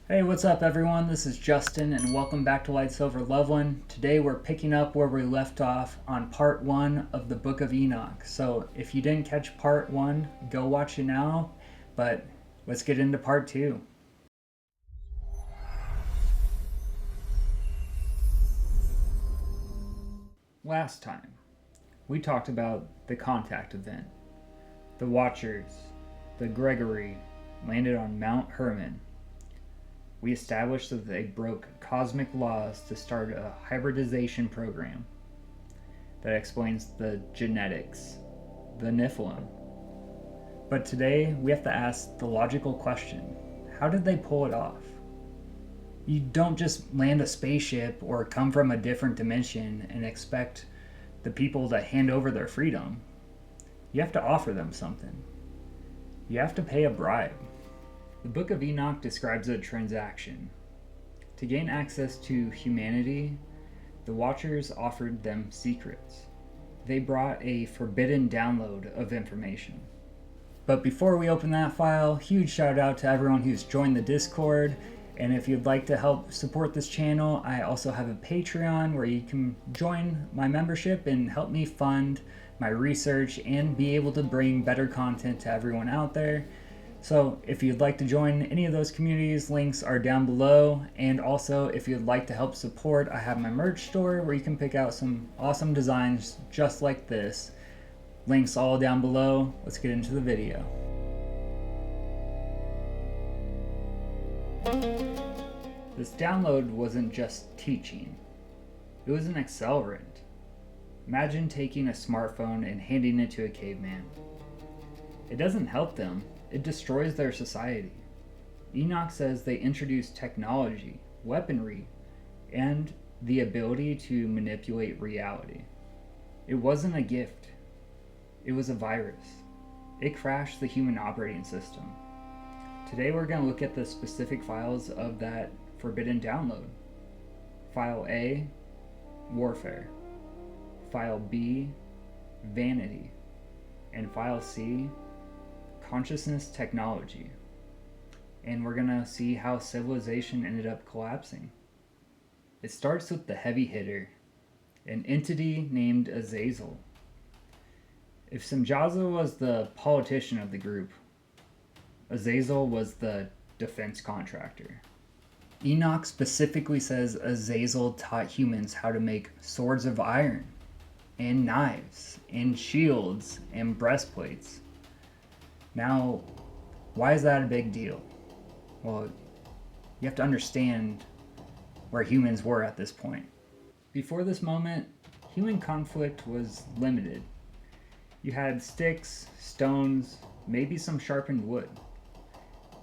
Hey, what's up everyone? This is Justin and welcome back to Lights Over Loveland. Today we're picking up where we left off on part 1 of the Book of Enoch. So if you didn't catch part 1, go watch it now, but let's get into part 2. Last time, we talked about the contact event. The Watchers, the Grigori, landed on Mount Hermon. We established that they broke cosmic laws to start a hybridization program that explains the genetics, the Nephilim. But today we have to ask the logical question: how did they pull it off? You don't just land a spaceship or come from a different dimension and expect the people to hand over their freedom. You have to offer them something. You have to pay a bribe. The Book of Enoch describes a transaction. To gain access to humanity, the Watchers offered them secrets. They brought a forbidden download of information. But before we open that file, huge shout out to everyone who's joined the Discord. And if you'd like to help support this channel, I also have a Patreon where you can join my membership and help me fund my research and be able to bring better content to everyone out there. So if you'd like to join any of those communities, links are down below. And also, if you'd like to help support, I have my merch store where you can pick out some awesome designs just like this. Links all down below. Let's get into the video. This download wasn't just teaching. It was an accelerant. Imagine taking a smartphone and handing it to a caveman. It doesn't help them. It destroys their society. Enoch says they introduced technology, weaponry, and the ability to manipulate reality. It wasn't a gift. It was a virus. It crashed the human operating system. Today we're going to look at the specific files of that forbidden download. File A, warfare. File B, vanity. And file C, consciousness technology. And we're gonna see how civilization ended up collapsing. It starts with the heavy hitter, an entity named Azazel. If Semjaza was the politician of the group, Azazel was the defense contractor. Enoch specifically says Azazel taught humans how to make swords of iron, and knives, and shields, and breastplates. Now, why is that a big deal? Well, you have to understand where humans were at this point. Before this moment, human conflict was limited. You had sticks, stones, maybe some sharpened wood.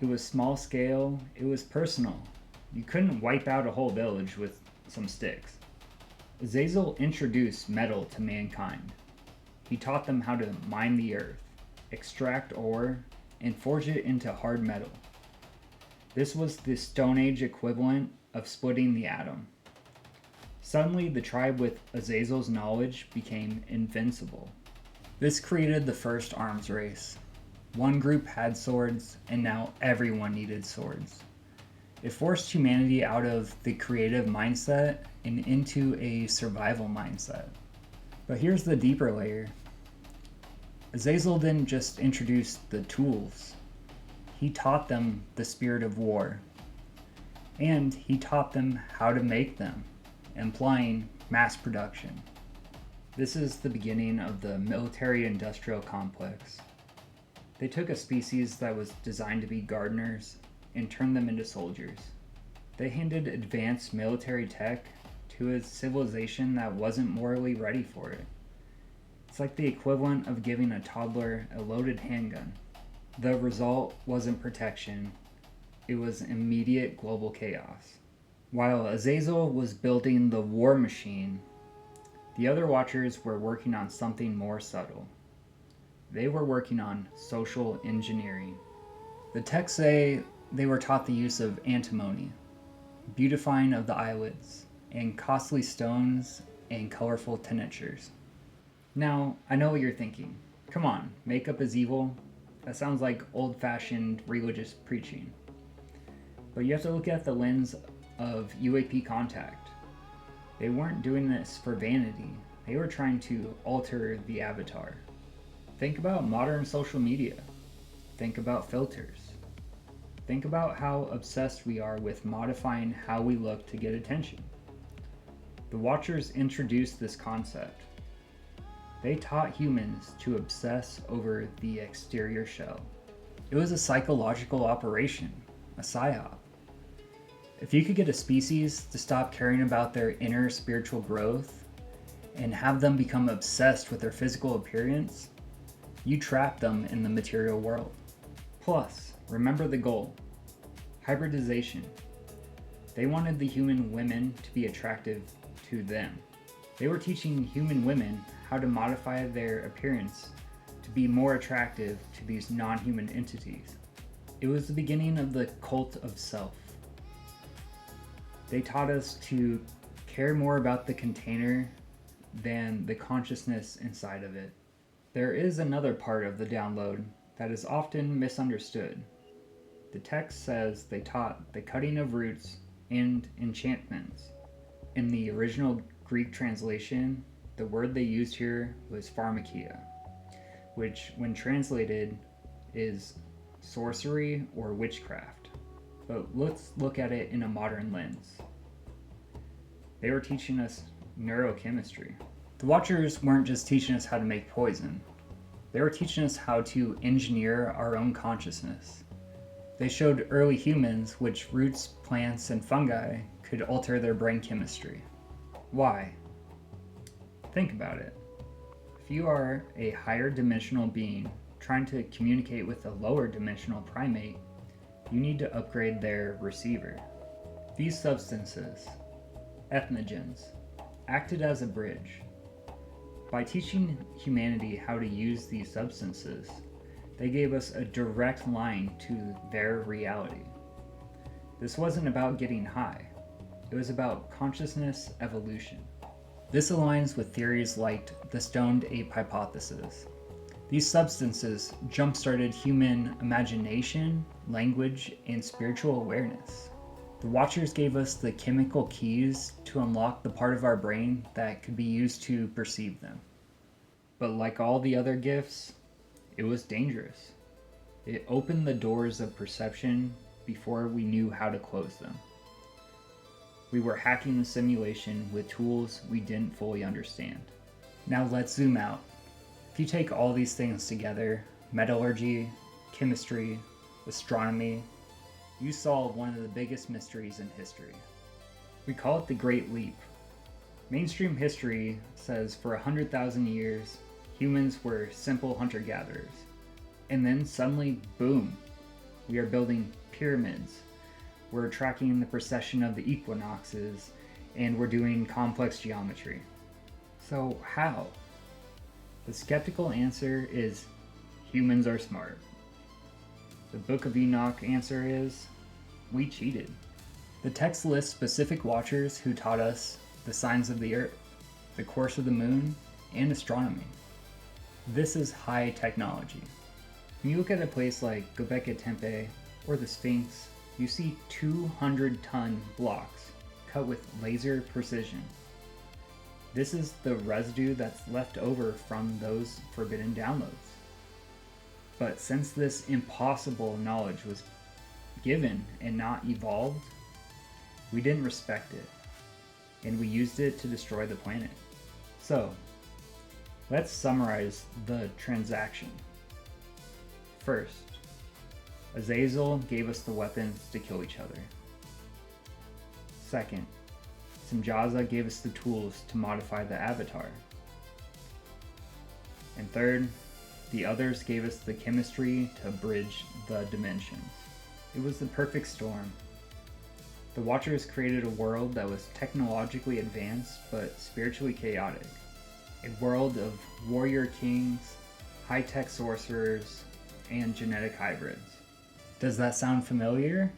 It was small scale, it was personal. You couldn't wipe out a whole village with some sticks. Azazel introduced metal to mankind. He taught them how to mine the earth, extract ore, and forge it into hard metal. This was the Stone Age equivalent of splitting the atom. Suddenly, the tribe with Azazel's knowledge became invincible. This created the first arms race. One group had swords, and now everyone needed swords. It forced humanity out of the creative mindset and into a survival mindset. But here's the deeper layer. Azazel didn't just introduce the tools. He taught them the spirit of war. And he taught them how to make them, implying mass production. This is the beginning of the military-industrial complex. They took a species that was designed to be gardeners and turned them into soldiers. They handed advanced military tech to a civilization that wasn't morally ready for it. It's like the equivalent of giving a toddler a loaded handgun. The result wasn't protection, it was immediate global chaos. While Azazel was building the war machine, the other Watchers were working on something more subtle. They were working on social engineering. The texts say they were taught the use of antimony, beautifying of the eyelids, and costly stones and colorful tinctures. Now, I know what you're thinking. Come on, makeup is evil? That sounds like old-fashioned religious preaching. But you have to look at the lens of UAP contact. They weren't doing this for vanity. They were trying to alter the avatar. Think about modern social media. Think about filters. Think about how obsessed we are with modifying how we look to get attention. The Watchers introduced this concept. They taught humans to obsess over the exterior shell. It was a psychological operation, a psyop. If you could get a species to stop caring about their inner spiritual growth and have them become obsessed with their physical appearance, you trap them in the material world. Plus, remember the goal: hybridization. They wanted the human women to be attractive to them. They were teaching human women how to modify their appearance to be more attractive to these non-human entities. It was the beginning of the cult of self. They taught us to care more about the container than the consciousness inside of it. There is another part of the download that is often misunderstood. The text says they taught the cutting of roots and enchantments. In the original Greek translation, the word they used here was Pharmakeia, which when translated is sorcery or witchcraft. But let's look at it in a modern lens. They were teaching us neurochemistry. The Watchers weren't just teaching us how to make poison. They were teaching us how to engineer our own consciousness. They showed early humans which roots, plants, and fungi could alter their brain chemistry. Why? Think about it. If you are a higher dimensional being trying to communicate with a lower dimensional primate, you need to upgrade their receiver. These substances, ethnogens, acted as a bridge. By teaching humanity how to use these substances, they gave us a direct line to their reality. This wasn't about getting high. It was about consciousness evolution. This aligns with theories like the stoned ape hypothesis. These substances jump-started human imagination, language, and spiritual awareness. The Watchers gave us the chemical keys to unlock the part of our brain that could be used to perceive them. But like all the other gifts, it was dangerous. It opened the doors of perception before we knew how to close them. We were hacking the simulation with tools we didn't fully understand. Now let's zoom out. If you take all these things together, metallurgy, chemistry, astronomy, you solve one of the biggest mysteries in history. We call it the Great Leap. Mainstream history says for 100,000 years, humans were simple hunter-gatherers. And then suddenly, boom, we are building pyramids. We're tracking the precession of the equinoxes, and we're doing complex geometry. So how? The skeptical answer is humans are smart. The Book of Enoch answer is we cheated. The text lists specific watchers who taught us the signs of the earth, the course of the moon, and astronomy. This is high technology. When you look at a place like Göbekli Tepe or the Sphinx, you see 200-ton blocks cut with laser precision. This is the residue that's left over from those forbidden downloads. But since this impossible knowledge was given and not evolved, we didn't respect it, and we used it to destroy the planet. So, let's summarize the transaction. First, Azazel gave us the weapons to kill each other. Second, Semjaza gave us the tools to modify the avatar. And third, the others gave us the chemistry to bridge the dimensions. It was the perfect storm. The Watchers created a world that was technologically advanced but spiritually chaotic. A world of warrior kings, high-tech sorcerers, and genetic hybrids. Does that sound familiar?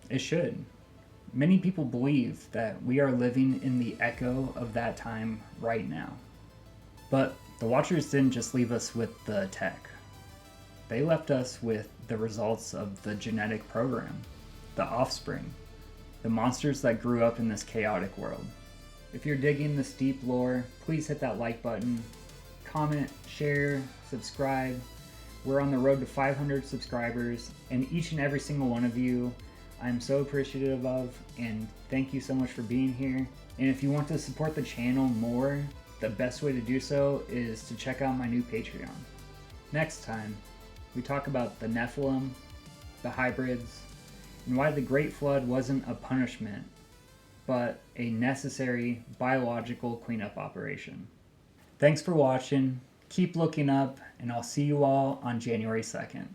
It should. Many people believe that we are living in the echo of that time right now. But the Watchers didn't just leave us with the tech. They left us with the results of the genetic program, the offspring, the monsters that grew up in this chaotic world. If you're digging this deep lore, please hit that like button, comment, share, subscribe. We're on the road to 500 subscribers, and each and every single one of you I'm so appreciative of, and thank you so much for being here. And if you want to support the channel more, the best way to do so is to check out my new Patreon. Next time, we talk about the Nephilim, the hybrids, and why the Great Flood wasn't a punishment, but a necessary biological cleanup operation. Thanks for watching, keep looking up, and I'll see you all on January 2nd.